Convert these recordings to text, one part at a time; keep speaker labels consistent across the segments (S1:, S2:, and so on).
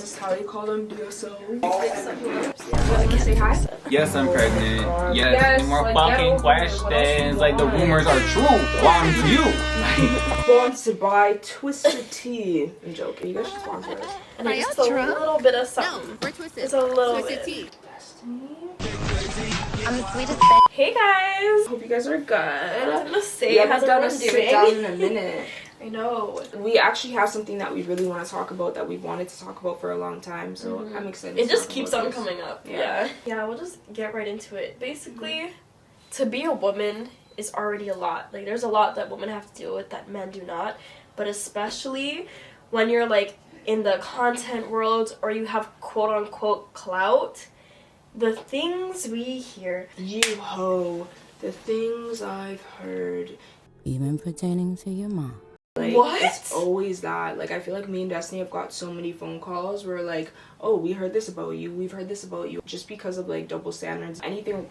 S1: is how they call them, DSO. You guys wanna say hi?
S2: Yes, I'm pregnant. Yes, any more like, fucking questions? Like, the rumors are true. Why to you?
S1: Sponsored by Twisted Tea. I'm joking. You guys should sponsor it.
S3: And it's just a little bit of something. No, we're Twisted. It's a little Twisted Tea.
S4: I'm the sweetest bitch.
S3: Hey guys.
S1: Hope you guys are good.
S3: I was gonna say,
S1: we haven't done a sit down in a minute.
S3: I know.
S1: We actually have something that we really want to talk about that we've wanted to talk about for a long time, so I'm excited.
S3: It just keeps on coming up. Yeah, we'll just get right into it. Basically, to be a woman is already a lot. Like, there's a lot that women have to deal with that men do not, but especially when you're like in the content world or you have quote unquote clout, the things we hear.
S1: You ho, the things I've heard.
S5: Even pertaining to your mom.
S1: Like,
S3: what?
S1: It's always that. Like, I feel like me and Destiny have got so many phone calls where like, oh, we heard this about you, we've heard this about you. Just because of like double standards. Anything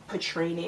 S1: portraying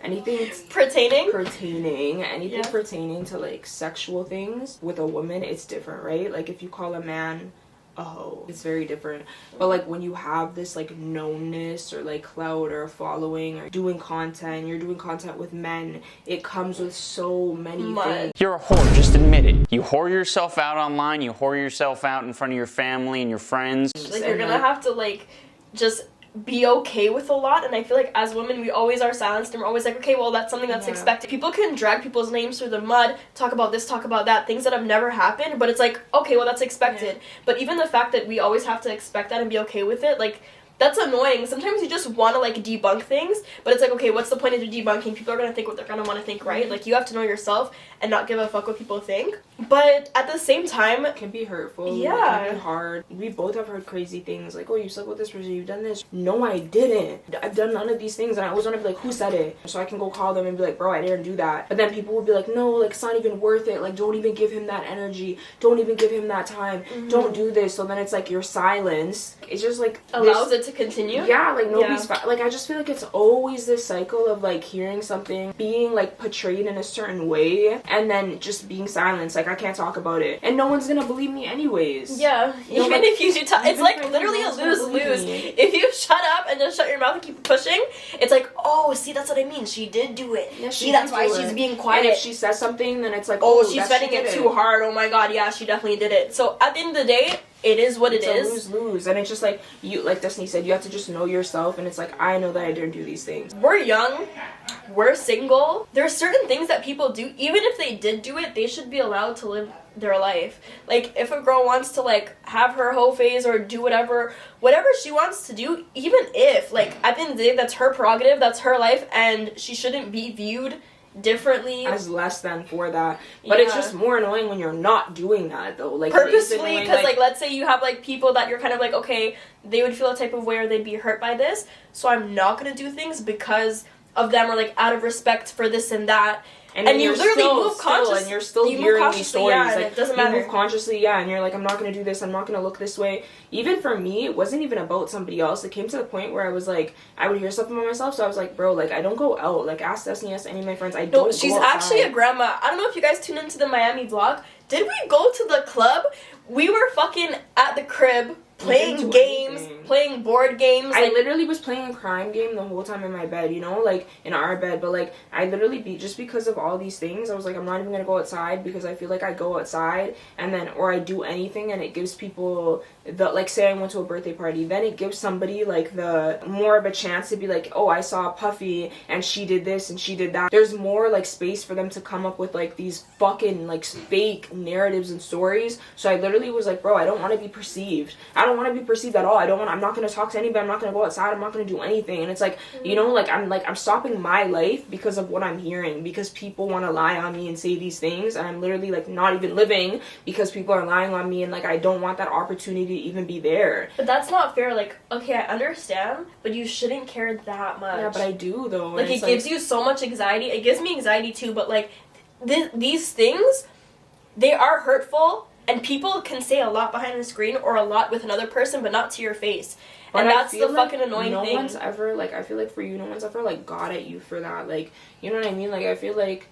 S1: anything pertaining anything pertaining to like sexual things with a woman, it's different, right? Like, if you call a man a hoe, it's very different. But like when you have this like knownness or like clout or following or doing content, you're doing content with men, it comes with so many things.
S6: You're a whore, just admit it. You whore yourself out online, you whore yourself out in front of your family and your friends.
S3: Like, you're gonna have to like just be okay with a lot, and I feel like as women we always are silenced and we're always like, okay, well, that's something that's expected. People can drag people's names through the mud, talk about this, talk about that, things that have never happened, but it's like, okay, well, that's expected. But even the fact that we always have to expect that and be okay with it, like, that's annoying. Sometimes you just want to like debunk things, but it's like, okay, what's the point of debunking? People are gonna think what they're gonna want to think, right? Like, you have to know yourself and not give a fuck what people think. But at the same time,
S1: it can be hurtful.
S3: Yeah,
S1: it can be hard. We both have heard crazy things like, oh, you slept with this person, you've done this. No, I didn't. I've done none of these things, and I always want to be like, who said it? So I can go call them and be like, bro, I didn't do that. But then people will be like, no, like, it's not even worth it. Like, don't even give him that energy. Don't even give him that time. Don't do this. So then it's like your silence. It's just like
S3: allows it to continue.
S1: Yeah, like nobody's like, I just feel like it's always this cycle of like hearing something being like portrayed in a certain way and then just being silenced. Like, I can't talk about it, and no one's gonna believe me anyways.
S3: Yeah,
S1: you know,
S3: even
S1: like,
S3: if you do it's like literally a lose-lose. If you shut up and just shut your mouth and keep pushing, it's like, oh, see, that's what I mean, she did do it.
S1: Yeah,
S3: see, that's why she's being quiet.
S1: And if she says something, then it's like,
S3: oh, she's spending it too hard. Oh my god, yeah, she definitely did it. So at the end of the day, it is what it is.
S1: It's a lose-lose, and it's just like, you, like Destiny said, you have to just know yourself, and it's like, I know that I didn't do these things.
S3: We're young, we're single. There's certain things that people do, even if they did do it, they should be allowed to live their life. Like, if a girl wants to like have her hoe phase or do whatever she wants to do, even if, like, at the end of the day, that's her prerogative, that's her life, and she shouldn't be viewed differently
S1: as less than for that. But it's just more annoying when you're not doing that though, like
S3: purposefully, because like let's say you have like people that you're kind of like, okay, they would feel a type of way or they'd be hurt by this, so I'm not gonna do things because of them, or like out of respect for this and that. And you literally move consciously,
S1: and you're still hearing these stories.
S3: Like,
S1: like,
S3: it doesn't matter.
S1: You move consciously, and you're like, I'm not gonna do this. I'm not gonna look this way. Even for me, it wasn't even about somebody else. It came to the point where I was like, I would hear stuff about myself, so I was like, bro, like, I don't go out. Like, ask Destiny, ask any of my friends. I don't.
S3: She's
S1: go outside.
S3: actually a grandma. I don't know if you guys tuned into the Miami vlog. Did we go to the club? We were fucking at the crib playing games, playing board games.
S1: I literally was playing a crime game the whole time in my bed, you know, like in our bed. But like, I literally just because of all these things, I was like, I'm not even gonna go outside, because I feel like I go outside and then, or I do anything and it gives people the, like, say I went to a birthday party, then it gives somebody like the more of a chance to be like, oh, I saw Puffy and she did this and she did that. There's more like space for them to come up with like these fucking like fake narratives and stories. So I literally was like, bro, I don't want to be perceived. I don't want to be perceived at all. I'm not going to talk to anybody. I'm not going to go outside. I'm not going to do anything. And it's like, you know, like I'm stopping my life because of what I'm hearing, because people want to lie on me and say these things, and I'm literally like not even living because people are lying on me, and like I don't want that opportunity to even be there.
S3: But that's not fair. Like, okay, I understand, but you shouldn't care that much.
S1: Yeah, but I do though.
S3: Like, it gives you so much anxiety. It gives me anxiety too, but like these things, they are hurtful. And people can say a lot behind the screen or a lot with another person, but not to your face. But and that's the fucking annoying thing.
S1: No one's ever, like, I feel like for you, no one's ever, like, got at you for that. Like, you know what I mean? Like, I feel like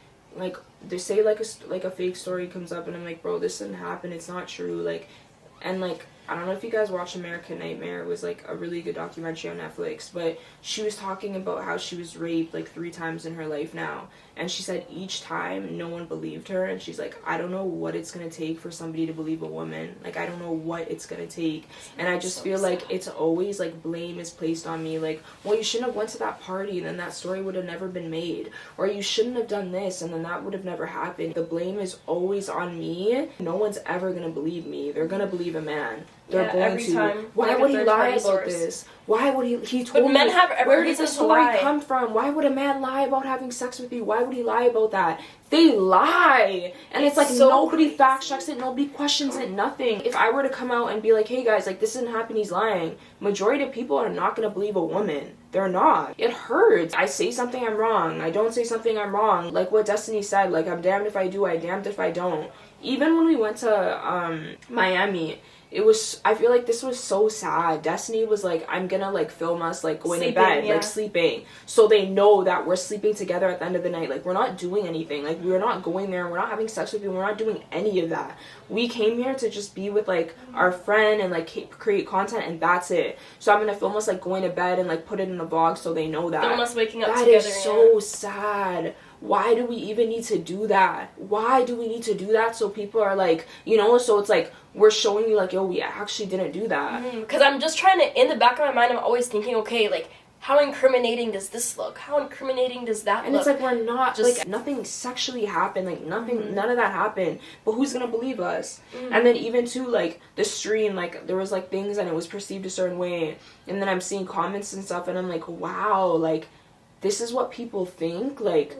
S1: they say, like a fake story comes up, and I'm like, bro, this didn't happen. It's not true. Like, And like, I don't know if you guys watch American Nightmare. It was like a really good documentary on Netflix, but she was talking about how she was raped like 3 times in her life now, and she said each time no one believed her, and she's like, I don't know what it's gonna take for somebody to believe a woman. Like, I don't know what it's gonna take. And I just feel like it's always like blame is placed on me, like, well, you shouldn't have went to that party and then that story would have never been made, or you shouldn't have done this and then that would have never happened. The blame is always on me. No one's ever gonna believe me. They're gonna believe a man. They're going to. Why would he lie about this? Why would he told me? Where did the story come from? Why would a man lie about having sex with you? Why would he lie about that? They lie. And it's like so nobody fact checks it, nobody questions it, nothing. If I were to come out and be like, hey guys, like, this didn't happen, he's lying, majority of people are not gonna believe a woman. They're not. It hurts. I say something, I'm wrong. I don't say something, I'm wrong. Like what Destiny said, like, I'm damned if I do, I'm damned if I don't. Even when we went to Miami, I feel like this was so sad. Destiny was like, I'm gonna like film us like going to bed, like sleeping, so they know that we're sleeping together at the end of the night. Like, we're not doing anything, like we're not going there, we're not having sex with you, we're not doing any of that. We came here to just be with like our friend and like create content, and that's it. So I'm gonna film us like going to bed and like put it in the vlog so they know that.
S3: Film us waking up
S1: together. That is so sad. Why do we even need to do that? Why do we need to do that? So people are like, you know, so it's like we're showing you like, yo, we actually didn't do that.
S3: Because I'm just trying to, in the back of my mind, I'm always thinking, okay, like, how incriminating does this look? How incriminating does that look?
S1: And it's like, we're not, just like, nothing sexually happened, like, nothing, none of that happened, but who's gonna believe us? And then even too, like, the stream, like, there was, like, things and it was perceived a certain way, and then I'm seeing comments and stuff, and I'm like, wow, like, this is what people think, like,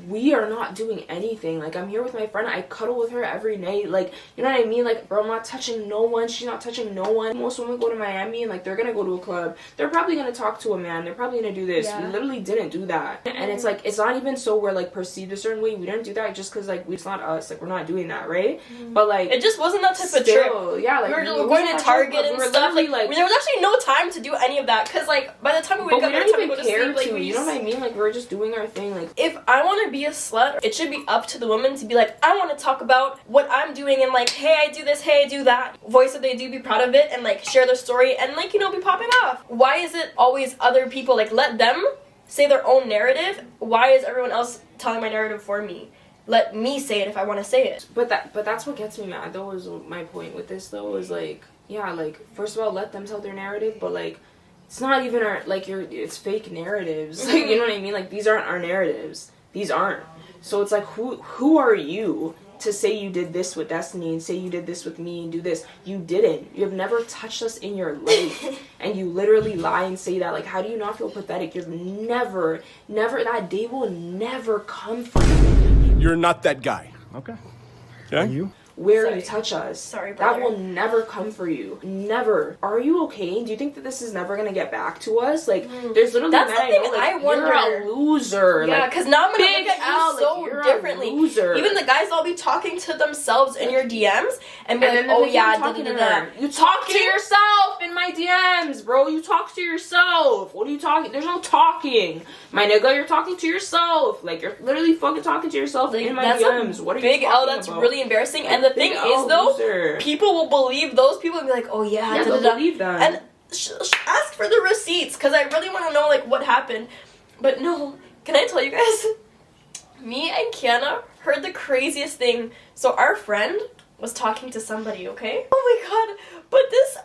S1: we are not doing anything. Like, I'm here with my friend, I cuddle with her every night, like, you know what I mean? Like, bro, I'm not touching no one, she's not touching no one. Most women go to Miami and like they're gonna go to a club, they're probably gonna talk to a man, they're probably gonna do this. We literally didn't do that. And it's like, it's not even so we're like perceived a certain way, we didn't do that just because like it's not us, like we're not doing that, right? But like,
S3: it just wasn't that type of trip.
S1: Yeah, like
S3: we were going to Target and stuff, like there was actually no time to do any of that, because like by the time we wake up, by the time we go to sleep, like
S1: you know what I mean? Like, we're just doing our thing. Like,
S3: if I want to be a slut, it should be up to the woman to be like, I want to talk about what I'm doing, and like, hey, I do this, hey, I do that, voice that they do, be proud of it, and like share their story, and like, you know, be popping off. Why is it always other people? Like, let them say their own narrative. Why is everyone else telling my narrative for me? Let me say it if I want to say it.
S1: But that's what gets me mad though, is my point with this though, is like, yeah, like, first of all, let them tell their narrative, but like, it's not even our, like, it's fake narratives. Like, you know what I mean? Like, these aren't our narratives. These aren't. So it's like, who are you to say you did this with Destiny and say you did this with me and do this? You didn't. You have never touched us in your life. And you literally lie and say that. Like, how do you not feel pathetic? You've never, that day will never come for you.
S4: You're not that guy. Okay.
S2: Are you?
S1: Where you touch us.
S3: Sorry, brother.
S1: That will never come for you. Never. Are you okay? Do you think that this is never gonna get back to us? Like, there's literally
S3: that's the thing I wonder.
S1: You're a loser.
S3: Yeah, because now I'm gonna look at you so
S1: like,
S3: differently. Even the guys will be talking to themselves in your DMs and be like, oh yeah,
S1: You talk to yourself in my DMs, bro. You talk to yourself. What are you talking? There's no talking. My nigga, you're talking to yourself. Like, you're literally fucking talking to yourself in my DMs. What are you talking about?
S3: Big L, that's really embarrassing. And the thing is, though, people will believe those people and be like, oh yeah,
S1: they'll believe them.
S3: And ask for the receipts, because I really want to know like what happened. But no, can I tell you guys? Me and Kiana heard the craziest thing. So our friend was talking to somebody, okay? Oh my god, but this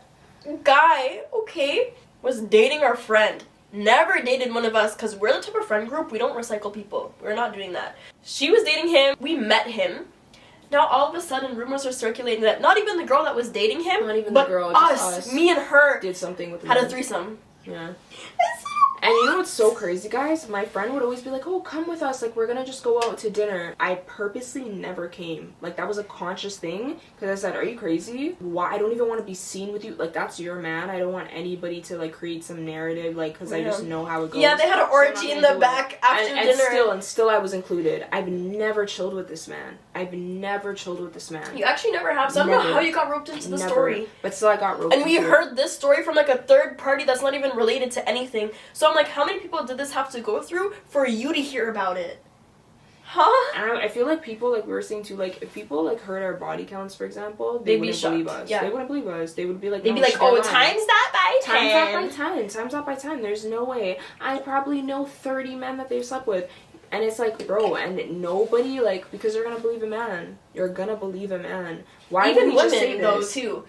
S3: guy, okay, was dating our friend. Never dated one of us, because we're the type of friend group, we don't recycle people. We're not doing that. She was dating him. We met him. Now all of a sudden rumors are circulating that not even the girl that was dating him,
S1: not even
S3: but
S1: the girl,
S3: us, me and her,
S1: did something with him.
S3: Had a threesome.
S1: Yeah. And you know what's so crazy, guys? My friend would always be like, oh, come with us, like, we're gonna just go out to dinner. I purposely never came. Like, that was a conscious thing, because I said, are you crazy? Why? I don't even want to be seen with you. Like, that's your man. I don't want anybody to, like, create some narrative, like, because I just know how it goes.
S3: Yeah, they had an orgy in the back after dinner.
S1: And still I was included. I've never chilled with this man. I've never chilled with this man.
S3: You actually never have, so I don't know how you got roped into the story.
S1: But still I got roped
S3: into it. And we heard this story from, like, a third party that's not even related to anything. So I'm like, how many people did this have to go through for you to hear about it? Huh?
S1: And I feel like people, like we were saying too, like if people like heard our body counts, for example, they wouldn't believe us.
S3: Yeah.
S1: They wouldn't believe us. They would be like,
S3: they'd be like, oh, times that by 10.
S1: Times that by 10. Times that by 10. There's no way. I probably know 30 men that they've slept with. And it's like, bro, and nobody, like, because they're gonna believe a man. You're gonna believe a man. Why
S3: even
S1: would we
S3: women,
S1: just say
S3: though,
S1: this?
S3: too.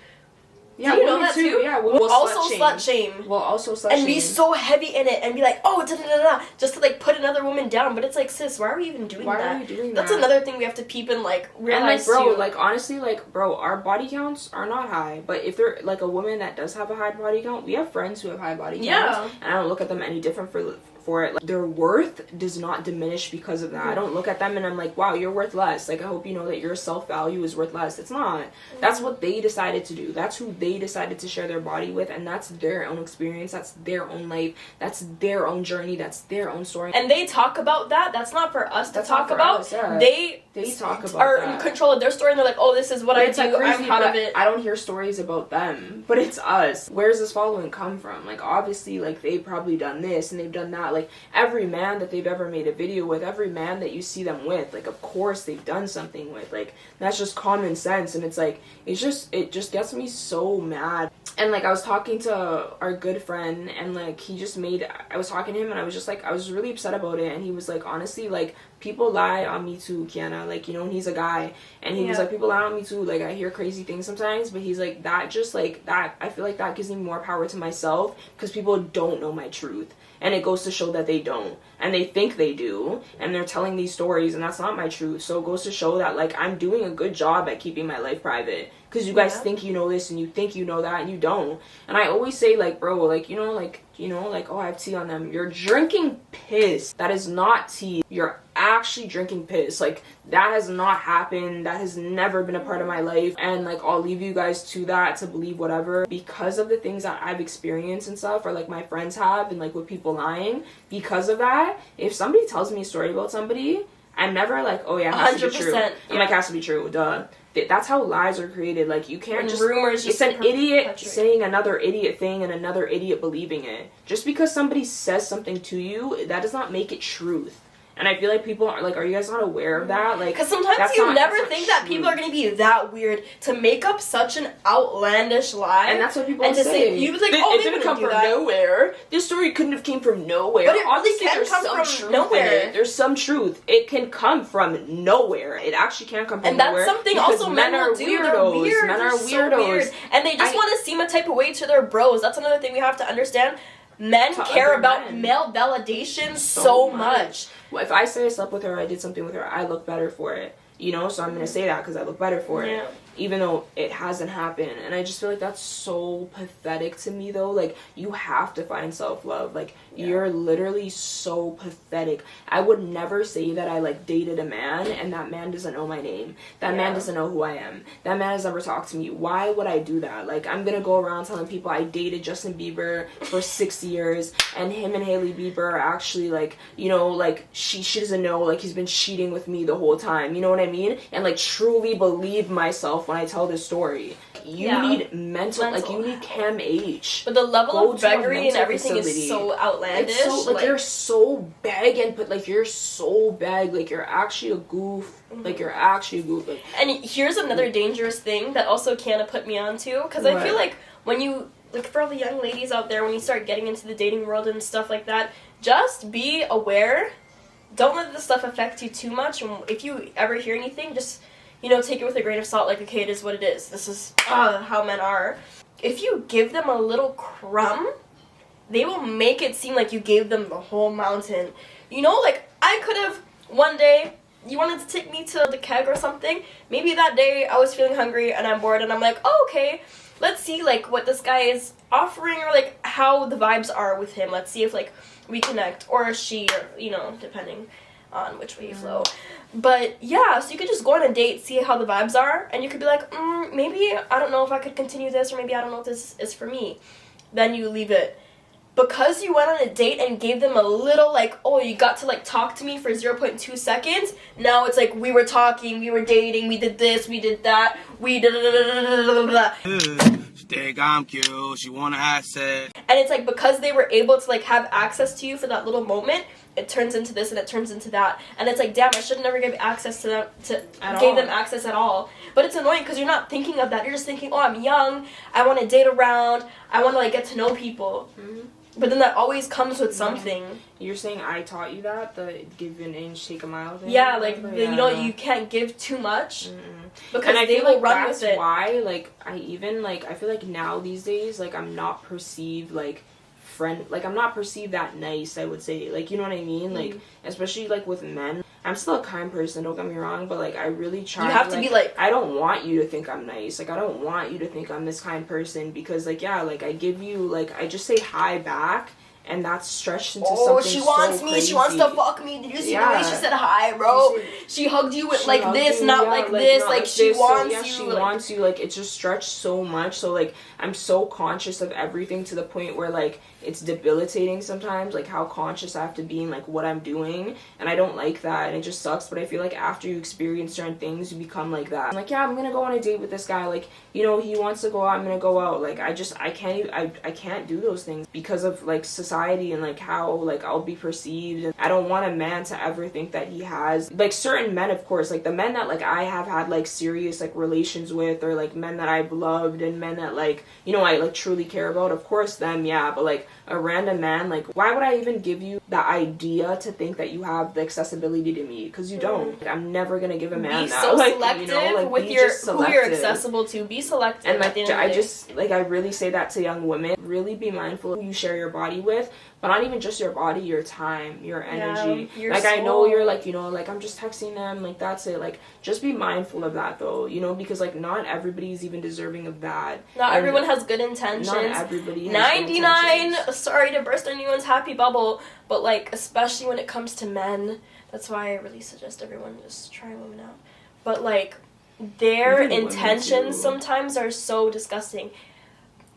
S1: Yeah,
S3: do you know that too?
S1: Yeah,
S3: we'll also slut shame.
S1: We'll also slut
S3: and
S1: shame.
S3: be so heavy in it and be like, oh, da da da da, just to like put another woman down. But it's like, sis, why are we even doing that?
S1: Why are we doing that?
S3: That's another thing we have to peep and like realize.
S1: And like, bro,
S3: too.
S1: like honestly, like, bro, our body counts are not high. But if they're like a woman that does have a high body count, we have friends who have high body counts.
S3: Yeah.
S1: And I don't look at them any different for it. Like, their worth does not diminish because of that. I don't look at them and I'm like, wow, you're worth less. Like, I hope you know that your self-value is worth less. It's not. That's what they decided to do. That's who they decided to share their body with, and that's their own experience. That's their own life. That's their own journey. That's their own story.
S3: And they talk about that. That's not for us to talk about.
S1: Us, yeah.
S3: They
S1: talk about
S3: are
S1: that.
S3: in control of their story, and they're like, oh, this is what I do.
S1: Like crazy,
S3: I'm proud of it.
S1: I don't hear stories about them, but it's us. Where's this following come from? Like, obviously, like, they've probably done this and they've done that. Like, every man that they've ever made a video with, every man that you see them with, like, of course they've done something with. Like, that's just common sense. And it's like, it just gets me so mad. And like, I was talking to our good friend, and like, I was talking to him, and I was just like, I was really upset about it. And he was like, honestly, like, people lie on me too, Kiana. Like, you know, and he's a guy, and he was like, people lie on me too. Like, I hear crazy things sometimes, but he's like, that just like that, I feel like that gives me more power to myself, because people don't know my truth. And it goes to show that they don't, and they think they do, and they're telling these stories, and that's not my truth. So it goes to show that, like, I'm doing a good job at keeping my life private, because you guys think you know this, and you think you know that, and you don't. And I always say, like, bro, like, you know, oh, I have tea on them. You're drinking piss. That is not tea. You're actually drinking piss. Like, that has not happened. That has never been a part of my life. And like, I'll leave you guys to that, to believe whatever, because of the things that I've experienced and stuff, or like my friends have, and like with people lying. Because of that, if somebody tells me a story about somebody, I'm never like, oh yeah, it has to be true. I'm like, it has to be true, duh. That's how lies are created. Like, you can't just rumors. It's an idiot saying another idiot thing and another idiot believing it. Just because somebody says something to you, that does not make it truth. And I feel like people are like, are you guys not aware of that? Like,
S3: because sometimes you never think that people are going to be that weird to make up such an outlandish lie.
S1: And that's what people
S3: and
S1: say.
S3: To say, you was like, oh,
S1: it didn't come from nowhere. This story couldn't have came from nowhere.
S3: But it really can come from nowhere.
S1: There's some truth. It can come from nowhere. It actually can come from nowhere.
S3: And that's something also men will do.
S1: Weirdos.
S3: They're weird.
S1: Men are
S3: so
S1: weirdos.
S3: Weird. And they just want to seem a type of way to their bros. That's another thing we have to understand. Men care about male validation so much.
S1: Well, if I say I slept with her, I did something with her, I look better for it. You know, so I'm going to say that because I look better for it. Even though it hasn't happened. And I just feel like that's so pathetic to me, though. Like, you have to find self-love. Like, you're literally so pathetic. I would never say that I, like, dated a man and that man doesn't know my name. That man doesn't know who I am. That man has never talked to me. Why would I do that? Like, I'm gonna go around telling people I dated Justin Bieber for 6 years, and him and Hailey Bieber are actually, like, you know, like, she doesn't know, like, he's been cheating with me the whole time. You know what I mean? And, like, truly believe myself when I tell this story. You need mental, like, you need Chem H.
S3: But the level of beggary and everything is so outlandish.
S1: It's so, like, you're so big, but like, you're so big, like, you're actually a goof. Like, you're actually a goof. Like,
S3: and here's another dangerous thing that also Kiana put me onto, because I feel like when you, like, for all the young ladies out there, when you start getting into the dating world and stuff like that, just be aware. Don't let this stuff affect you too much. And if you ever hear anything, just, you know, take it with a grain of salt, like, okay, it is what it is. This is how men are. If you give them a little crumb, they will make it seem like you gave them the whole mountain. You know, like, I could have, one day, you wanted to take me to the keg or something. Maybe that day I was feeling hungry and I'm bored and I'm like, oh, okay, let's see, like, what this guy is offering, or, like, how the vibes are with him. Let's see if, like, we connect, or she, or, you know, depending on which way you flow. But yeah, so you could just go on a date, see how the vibes are, and you could be like, maybe I don't know if I could continue this, or maybe I don't know if this is for me. Then you leave it. Because you went on a date and gave them a little, like, oh, you got to, like, talk to me for 0.2 seconds, now it's like, we were talking, we were dating, we did this, we did that, we did
S4: She think I'm cute. She wanna have sex.
S3: And it's like because they were able to like have access to you for that little moment, it turns into this and it turns into that. And it's like, damn, I should never give access to them them access at all. But it's annoying because you're not thinking of that. You're just thinking, oh, I'm young. I want to date around. I want to like get to know people. Mm-hmm. But then that always comes with something.
S1: You're saying I taught you that, the give an inch, take a mile thing?
S3: Yeah, like, you know, you can't give too much. Because
S1: and I
S3: they
S1: feel
S3: will
S1: like
S3: run
S1: that's
S3: with it.
S1: why, like, I feel like now these days, like, I'm not perceived, like, I'm not perceived that nice, I would say. Like, you know what I mean? Like, especially, like, with men. I'm still a kind person, don't get me wrong, but, like, I really try.
S3: You have to be, like...
S1: I don't want you to think I'm nice. Like, I don't want you to think I'm this kind person because, like, yeah, like, I give you, like, I just say hi back. And that's stretched into something
S3: she wants
S1: so
S3: me.
S1: crazy.
S3: She wants to fuck me. Did you see the way she said hi, bro? She hugged you with like this, not like this. Like she wants you.
S1: She wants you. Like it's just stretched so much. So like I'm so conscious of everything to the point where like it's debilitating sometimes. Like how conscious I have to be in like what I'm doing, and I don't like that. And it just sucks. But I feel like after you experience certain things, you become like that. I'm like, yeah, I'm gonna go on a date with this guy. Like you know, he wants to go out. I'm gonna go out. Like I can't do those things because of like society and like how like I'll be perceived. And I don't want a man to ever think that he has like certain men, of course, like the men that like I have had like serious like relations with, or like men that I've loved and men that like, you know, I like truly care about, of course them, yeah, but like a random man, like why would I even give you the idea to think that you have the accessibility to me? Because you don't. Like, I'm never gonna give a man
S3: be
S1: that.
S3: So
S1: like,
S3: selective,
S1: you know, like,
S3: with your who you're accessible to. Be selective.
S1: And like I just like I really say that to young women. Really be mindful of who you share your body with, but not even just your body, your time, your energy.
S3: Your
S1: like
S3: soul.
S1: I know you're like, you know, like I'm just texting them, like that's it. Like just be mindful of that though, you know, because like not everybody's even deserving of that.
S3: Not everyone has good intentions.
S1: Not everybody has
S3: 99. Sorry to burst anyone's happy bubble, but like especially when it comes to men, that's why I really suggest everyone just try women out. But like their intentions sometimes are so disgusting.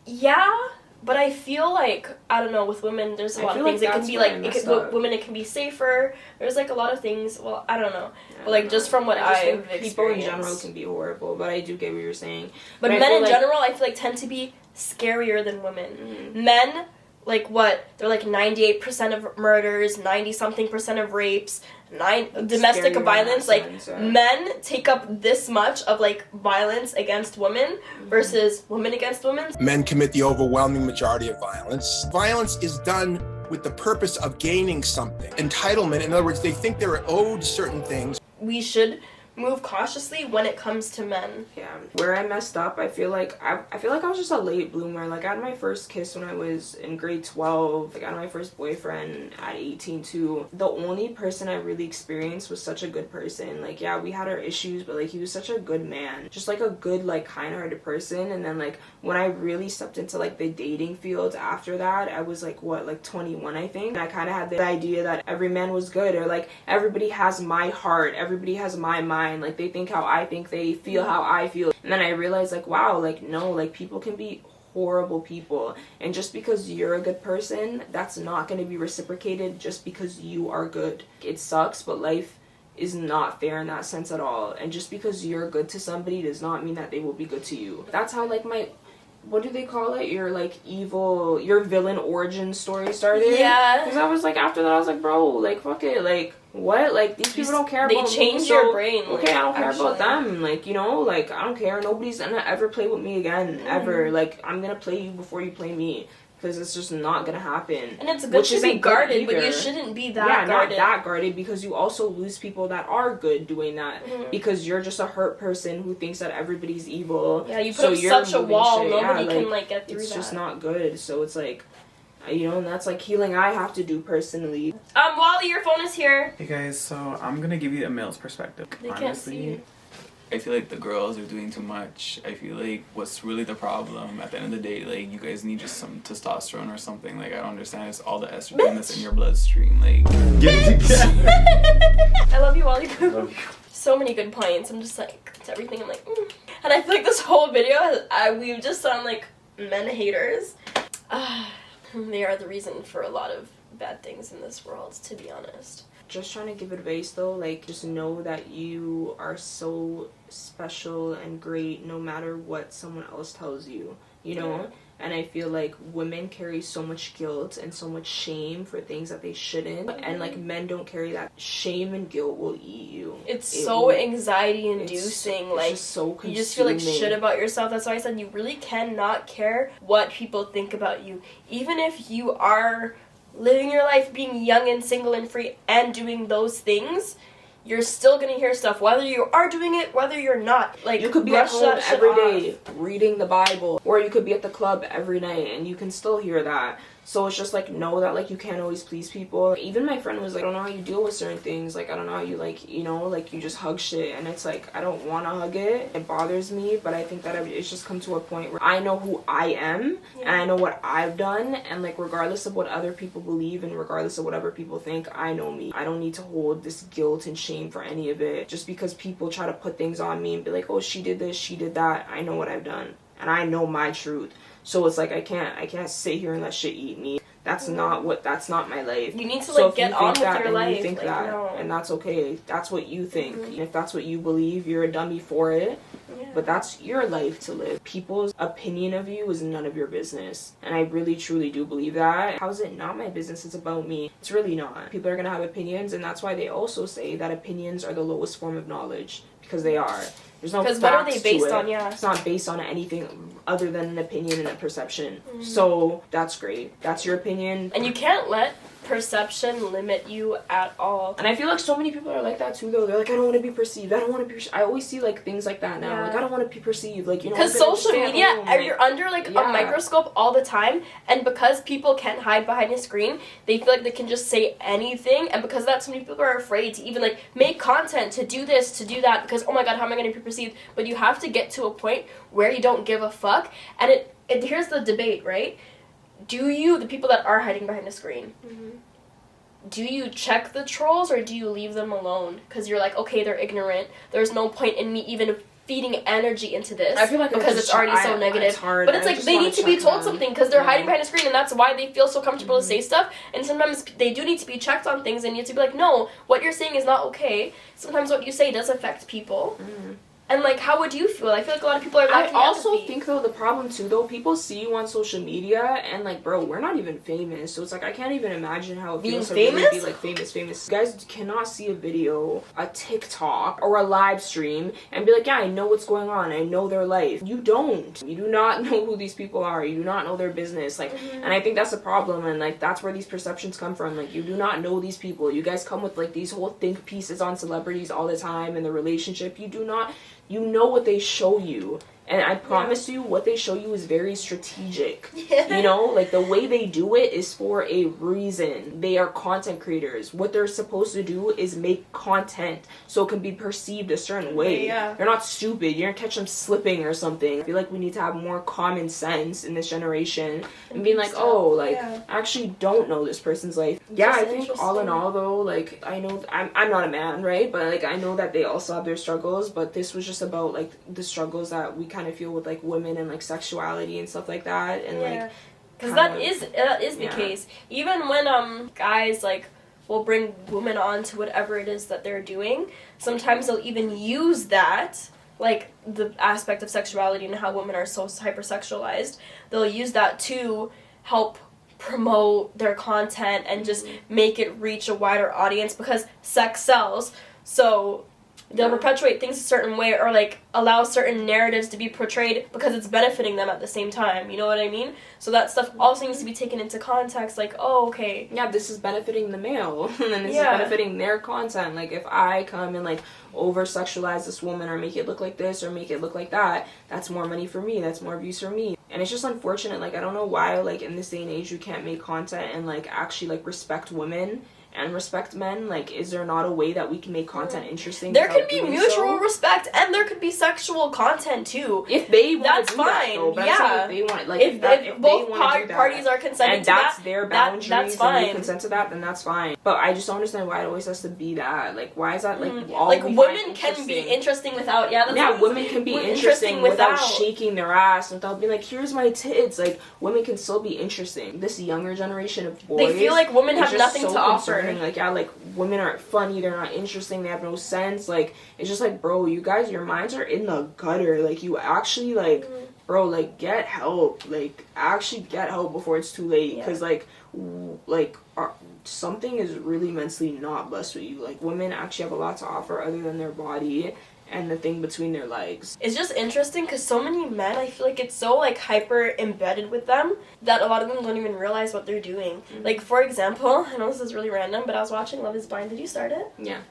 S3: Yeah. But I feel like, I don't know, with women, there's a lot of things. It can be like, women, it can be safer. There's like a lot of things. Well, I don't know. Yeah, but like, just from what I've experienced.
S1: People in general can be horrible, but I do get what you're saying.
S3: But men in general, I feel like, tend to be scarier than women. Mm-hmm. Men, like what? They're like 98% of murders, 90-something% of rapes, domestic violence. Like men take up this much of like violence against women versus women against women.
S4: Men commit the overwhelming majority of violence. Violence is done with the purpose of gaining something. Entitlement, in other words, they think they're owed certain things.
S3: We should move cautiously when it comes to men.
S1: Yeah, where I messed up, I feel like I was just a late bloomer. Like I had my first kiss when I was in grade 12. Like I had my first boyfriend at 18 too. The only person I really experienced was such a good person. Like yeah, we had our issues, but like he was such a good man. Just like a good like kind-hearted person. And then like when I really stepped into like the dating field after that, I was like 21 I think. And I kind of had the idea that every man was good, or like everybody has my heart, everybody has my mind. Like they think how I think, they feel how I feel. And then I realized like wow, like no, like people can be horrible people, and just because you're a good person, that's not going to be reciprocated just because you are good. It sucks, but life is not fair in that sense at all. And just because you're good to somebody does not mean that they will be good to you. That's how like my, what do they call it? Your like your villain origin story started.
S3: Yeah.
S1: Because I was like, after that I was like, bro, like fuck it, like what? Like these people don't care about me.
S3: They change your brain.
S1: Okay, I don't care about them. Like, you know, like I don't care. Nobody's gonna ever play with me again, ever. Like I'm gonna play you before you play me. Because it's just not gonna happen.
S3: And it's good to be guarded, but you shouldn't be that guarded.
S1: Not that guarded, because you also lose people that are good doing that. Because you're just a hurt person who thinks that everybody's evil.
S3: Yeah, you put up such a wall, nobody can like get through that.
S1: It's just not good. So it's like, you know, and that's like healing I have to do personally.
S3: Wally, your phone is here.
S2: Hey guys, so I'm gonna give you a male's perspective.
S3: They can't see you.
S2: I feel like the girls are doing too much. I feel like what's really the problem at the end of the day, like you guys need just some testosterone or something. Like I don't understand, it's all the estrogen that's in your bloodstream. Like
S3: I love you, Wally. Love you. So many good points. I'm just like, it's everything. I'm like, And I feel like this whole video, we just sound like men haters. They are the reason for a lot of bad things in this world, to be honest.
S1: just trying to give advice though, like, just know that you are so special and great no matter what someone else tells you, you know? And I feel like women carry so much guilt and so much shame for things that they shouldn't. And like men don't carry that. Shame and guilt will eat you.
S3: It's so anxiety inducing. Like
S1: just so consuming.
S3: You just feel like shit about yourself. That's why I said you really cannot care what people think about you. Even if you are living your life being young and single and free and doing those things, you're still gonna hear stuff, whether you are doing it, whether you're not. Like,
S1: you could be at home every day reading the Bible, or you could be at the club every night and you can still hear that. So it's just like, know that like you can't always please people. Even my friend was like, I don't know how you deal with certain things. Like, I don't know how you like, you know, like you just hug shit. And it's like, I don't want to hug it. It bothers me. But I think that it's just come to a point where I know who I am and I know what I've done. And like, regardless of what other people believe and regardless of whatever people think, I know me. I don't need to hold this guilt and shame for any of it. Just because people try to put things on me and be like, oh, she did this, she did that. I know what I've done. And I know my truth. So it's like I can't sit here and let shit eat me. That's not my life.
S3: You need to like get on with your life.
S1: You think
S3: like,
S1: that,
S3: no.
S1: and that's okay. That's what you think. And if that's what you believe, you're a dummy for it. Yeah. But that's your life to live. People's opinion of you is none of your business. And I really truly do believe that. How is it not my business? It's about me. It's really not. People are gonna have opinions, and that's why they also say that opinions are the lowest form of knowledge, because they are. There's no facts. Because what are they based on? Yeah, it's not based on anything other than an opinion and a perception. So that's great. That's your opinion,
S3: and you can't let perception limit you at all.
S1: And I feel like so many people are like that too, though. They're like, I don't want to be perceived. I don't want to be. I always see like things like that now. Like, I don't want to be perceived. Like, you know,
S3: because social media, you're under like a microscope all the time, and because people can't hide behind a screen, they feel like they can just say anything. And because of that, so many people are afraid to even like make content, to do this, to do that, because oh my god, how am I going to be perceived? But you have to get to a point where you don't give a fuck. And it here's the debate, right? Do you, the people that are hiding behind a screen, do you check the trolls or do you leave them alone? Because you're like, okay, they're ignorant. There's no point in me even feeding energy into this. I feel like because it's already so negative. It's hard. But it's like they need to be told something because they're hiding behind a screen, and that's why they feel so comfortable to say stuff. And sometimes they do need to be checked on things, and you have to be like, no, what you're saying is not okay. Sometimes what you say does affect people. And, like, how would you feel? I feel like a lot of people are lacking
S1: I also think, though, the problem, too, though, people see you on social media, and, like, bro, we're not even famous. So it's like, I can't even imagine how it feels to really be, like, famous. You guys cannot see a video, a TikTok, or a live stream, and be like, yeah, I know what's going on. I know their life. You don't. You do not know who these people are. You do not know their business. Like, and I think that's the problem, and, like, that's where these perceptions come from. Like, you do not know these people. You guys come with, like, these whole think pieces on celebrities all the time and the relationship. You do not... You know what they show you. And I promise you, what they show you is very strategic. You know, like the way they do it is for a reason. They are content creators. What they're supposed to do is make content so it can be perceived a certain way. They're not stupid. You're gonna catch them slipping or something. I feel like we need to have more common sense in this generation and being like, oh, like, I actually don't know this person's life. Yeah, I think all in all, though, like, I know I'm not a man, right? But like, I know that they also have their struggles. But this was just about like the struggles that we kind of feel with like women and like sexuality and stuff like that, and like
S3: because that is the case. Even when guys like will bring women on to whatever it is that they're doing, sometimes they'll even use that, like the aspect of sexuality and how women are so hypersexualized, they'll use that to help promote their content and just make it reach a wider audience, because sex sells. So they'll perpetuate things a certain way, or like allow certain narratives to be portrayed because it's benefiting them at the same time. You know what I mean? So that stuff also needs to be taken into context. Like, oh, okay,
S1: yeah, this is benefiting the male, and then this is benefiting their content. Like, if I come and like over sexualize this woman or make it look like this or make it look like that, that's more money for me. That's more views for me. And it's just unfortunate. Like, I don't know why, like, in this day and age, you can't make content and like actually like respect women and respect men. Like, is there not a way that we can make content interesting?
S3: There could be mutual respect, and there could be sexual content too.
S1: If they want to do
S3: fine.
S1: That, though. But if they want, like,
S3: if both parties are consenting
S1: and
S3: to that,
S1: that's their boundaries,
S3: that's fine.
S1: And they consent to that, then that's fine. But I just don't understand why it always has to be that. Like, why is that like all
S3: like women can be interesting without
S1: women can be interesting without shaking their ass, without being like, here's my tits. Like, women can still be interesting. This younger generation of boys,
S3: they feel like women have nothing to offer.
S1: disheartening. Like, yeah, like, women aren't funny, they're not interesting, they have no sense. Like, it's just like, bro, you guys, your minds are in the gutter. Like, you actually, like, bro, like, get help. Like, actually get help before it's too late. Because, something is really mentally not blessed with you. Like, women actually have a lot to offer other than their body and the thing between their legs.
S3: It's just interesting because so many men, I feel like it's so, like, hyper embedded with them that a lot of them don't even realize what they're doing. Like, for example, I know this is really random, but I was watching Love is Blind. Did you start it?
S1: Yeah.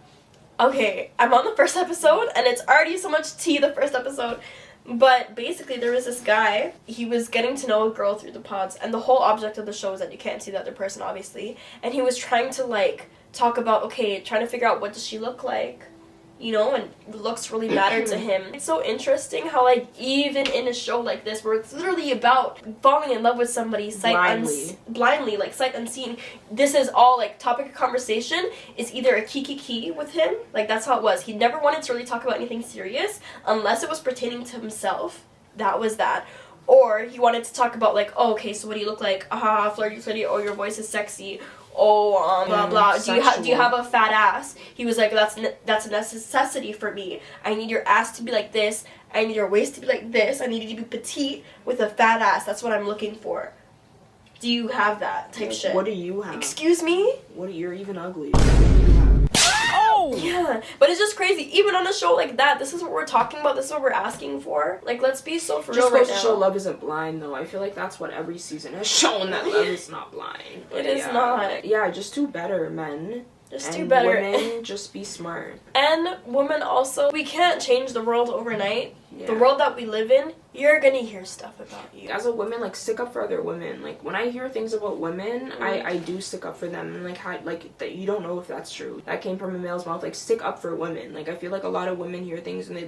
S3: Okay, I'm on the first episode, and it's already so much tea, the first episode. But basically, there was this guy, he was getting to know a girl through the pods, and the whole object of the show is that you can't see the other person, obviously. And he was trying to, like, talk about, okay, trying to figure out what does she look like, you know, and looks really matter to him. It's so interesting how, like, even in a show like this, where it's literally about falling in love with somebody blindly, like, sight unseen, this is all, like, topic of conversation is either a kiki with him, like, that's how it was. He never wanted to really talk about anything serious unless it was pertaining to himself. That was that. Or he wanted to talk about, like, oh, okay, so what do you look like? Flirty, oh, your voice is sexy. Oh, blah blah. Do you have a fat ass? He was like, that's a necessity for me. I need your ass to be like this. I need your waist to be like this. I need you to be petite with a fat ass. That's what I'm looking for. Do you have that type shit?
S1: What do you have?
S3: Excuse me?
S1: You're even ugly. What do you have?
S3: Oh! Yeah, but it's just crazy. Even on a show like that, this is what we're talking about. This is what we're asking for. Like, let's be so for real right now.
S1: Just goes to show love isn't blind, though. I feel like that's what every season has shown, that love is not blind.
S3: It is not.
S1: Yeah, just do better, men.
S3: Just do better.
S1: Women, just be smart.
S3: And women also, we can't change the world overnight.
S1: Yeah.
S3: The world that we live in, you're gonna hear stuff about you.
S1: As a woman, like, stick up for other women. Like, when I hear things about women, I do stick up for them. And, like, that you don't know if that's true. That came from a male's mouth. Like, stick up for women. Like, I feel like a lot of women hear things and they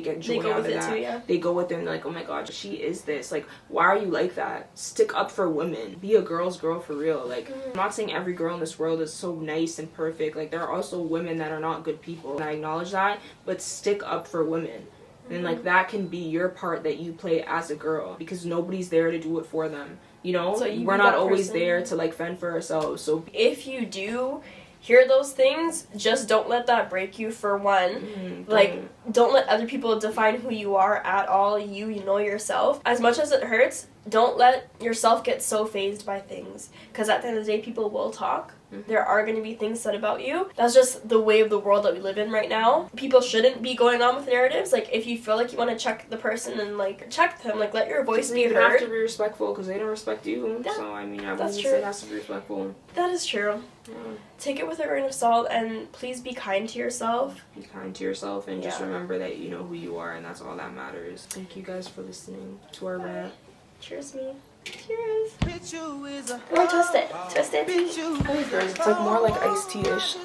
S1: get joy out of that. Too, yeah. They go with it and they're like, oh my god, she is this. Like, why are you like that? Stick up for women. Be a girl's girl for real. Like, I'm not saying every girl in this world is so nice and perfect. Like, there are also women that are not good people. And I acknowledge that. But stick up for women. And, like, that can be your part that you play as a girl. Because nobody's there to do it for them. You know? So we're not always there to, like, fend for ourselves. So if
S3: you do hear those things, just don't let that break you, for one. Don't let other people define who you are at all. You know yourself. As much as it hurts, don't let yourself get so fazed by things. Because at the end of the day, people will talk. There are going to be things said about you. That's just the way of the world that we live in right now. People shouldn't be going on with narratives. Like, if you feel like you want to check the person and, like, check them, like, let your voice be heard. You have
S1: to be respectful because they don't respect you. So, I mean, I wouldn't say it has to be respectful.
S3: That is true. Yeah. Take it with a grain of salt, and please be kind to yourself.
S1: Be kind to yourself, and just remember that you know who you are, and that's all that matters. Thank you guys for listening to our rant.
S3: Cheers, me. Cheers. Come on, twist it. Twist it.
S1: It's like more like iced tea-ish.